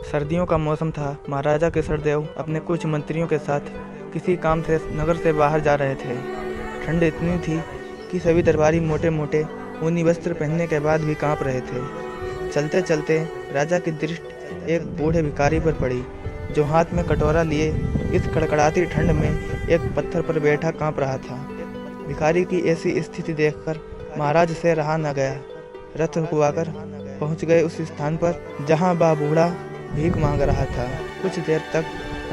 सर्दियों का मौसम था। महाराजा केसरदेव अपने कुछ मंत्रियों के साथ किसी काम से नगर से बाहर जा रहे थे। ठंड इतनी थी कि सभी दरबारी मोटे मोटे ऊनी वस्त्र पहनने के बाद भी कांप रहे थे। चलते चलते राजा की दृष्टि एक बूढ़े भिखारी पर पड़ी, जो हाथ में कटोरा लिए इस कड़कड़ाती ठंड में एक पत्थर पर बैठा कांप रहा था। भिखारी की ऐसी स्थिति देखकर महाराज से रहा न गया। रथ रुकवाकर पहुंच गए उस स्थान पर जहां वह बूढ़ा भीख मांग रहा था। कुछ देर तक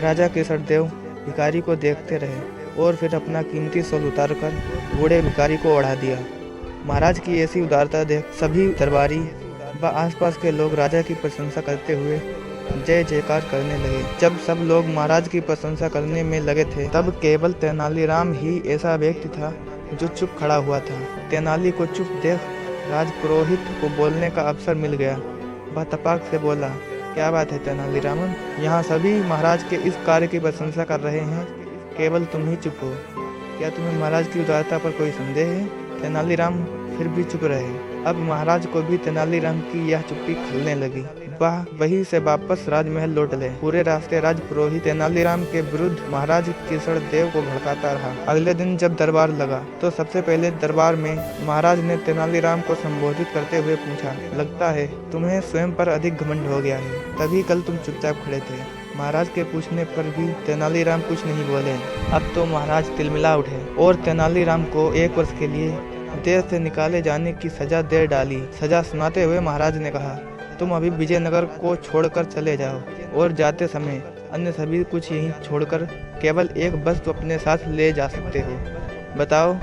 राजा केसरदेव भिखारी को देखते रहे और फिर अपना कीमती शॉल उतारकर बूढ़े भिखारी को ओढ़ा दिया। महाराज की ऐसी उदारता देख सभी दरबारी व आसपास के लोग राजा की प्रशंसा करते हुए जय जयकार करने लगे। जब सब लोग महाराज की प्रशंसा करने में लगे थे, तब केवल तेनालीराम ही ऐसा व्यक्ति था जो चुप खड़ा हुआ था। तेनाली को चुप देख राजपुरोहित को बोलने का अवसर मिल गया। वह तपाक से बोला, क्या बात है तेनालीरामन, यहाँ सभी महाराज के इस कार्य की प्रशंसा कर रहे हैं, केवल तुम ही चुप हो। क्या तुम्हें महाराज की उदारता पर कोई संदेह है? तेनालीराम फिर भी चुप रहे। अब महाराज को भी तेनालीराम की यह चुप्पी खलने लगी। वह वहीं से वापस राजमहल लौट गए। पूरे रास्ते राजपुरोहित तेनालीराम के विरुद्ध महाराज केसरदेव को भड़काता रहा। अगले दिन जब दरबार लगा तो सबसे पहले दरबार में महाराज ने तेनालीराम को संबोधित करते हुए पूछा, लगता है तुम्हें स्वयं पर अधिक घमंड हो गया है, तभी कल तुम चुपचाप खड़े थे। महाराज के पूछने पर भी तेनालीराम कुछ नहीं बोले। अब तो महाराज तिलमिला उठे और तेनालीराम को 1 वर्ष के लिए देश से निकाले जाने की सजा दे डाली। सजा सुनाते हुए महाराज ने कहा, तुम अभी विजयनगर को छोड़कर चले जाओ और जाते समय अन्य सभी कुछ यहीं छोड़कर केवल एक वस्तु अपने साथ ले जा सकते हो। बताओ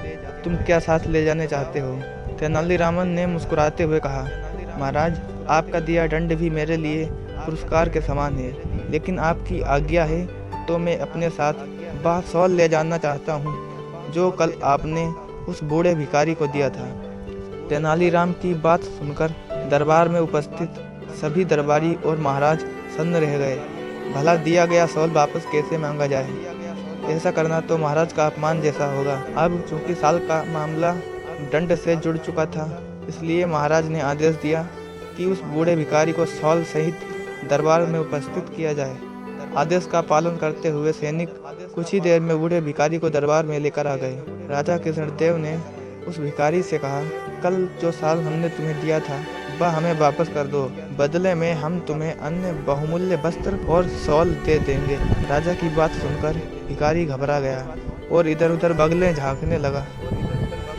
तुम क्या साथ ले जाने चाहते हो? तेनालीरामन ने मुस्कुराते हुए कहा, महाराज आपका दिया दंड भी मेरे लिए पुरस्कार के समान है, लेकिन आपकी आज्ञा है तो मैं अपने साथ वह शॉल ले जाना चाहता हूँ जो कल आपने उस बूढ़े भिखारी को दिया था। तेनालीराम की बात सुनकर दरबार में उपस्थित सभी दरबारी और महाराज सन्न रह गए। भला दिया गया शॉल वापस कैसे मांगा जाए? ऐसा करना तो महाराज का अपमान जैसा होगा। अब चूंकि साल का मामला दंड से जुड़ चुका था, इसलिए महाराज ने आदेश दिया कि उस बूढ़े भिखारी को शॉल सहित दरबार में उपस्थित किया जाए। आदेश का पालन करते हुए सैनिक कुछ ही देर में बूढ़े भिखारी को दरबार में लेकर आ गए। राजा केसरदेव ने उस भिखारी से कहा, कल जो साल हमने तुम्हें दिया था वह हमें वापस कर दो, बदले में हम तुम्हें अन्य बहुमूल्य वस्त्र और शॉल दे देंगे। राजा की बात सुनकर भिखारी घबरा गया और इधर उधर बगलें झांकने लगा।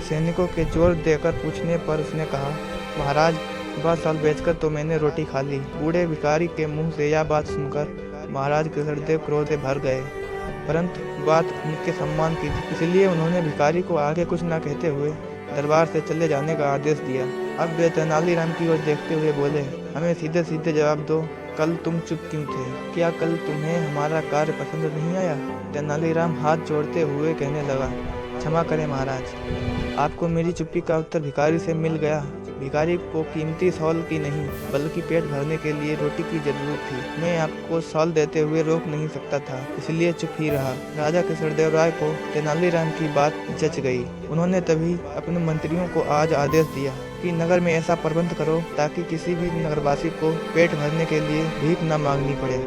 सैनिकों के जोर देकर पूछने पर उसने कहा, महाराज वह शॉल बेचकर तो मैंने रोटी खा ली। बूढ़े भिखारी के मुंह से यह बात सुनकर महाराज केसरदेव क्रोध से भर गए, परंतु बात उनके सम्मान की थी, इसलिए उन्होंने भिखारी को आगे कुछ न कहते हुए दरबार से चले जाने का आदेश दिया। अब वे तेनालीराम की ओर देखते हुए बोले, हमें सीधे सीधे जवाब दो, कल तुम चुप क्यों थे? क्या कल तुम्हें हमारा कार्य पसंद नहीं आया? तेनालीराम हाथ जोड़ते हुए कहने लगा, क्षमा करें महाराज, आपको मेरी चुप्पी का उत्तर भिखारी से मिल गया। भिखारी को कीमती शॉल की नहीं बल्कि पेट भरने के लिए रोटी की जरूरत थी। मैं आपको शॉल देते हुए रोक नहीं सकता था, इसलिए चुप ही रहा। राजा केसरदेव राय को तेनालीराम की बात जच गई। उन्होंने तभी अपने मंत्रियों को आज आदेश दिया कि नगर में ऐसा प्रबंध करो ताकि किसी भी नगरवासी को पेट भरने के लिए भीख न मांगनी पड़े।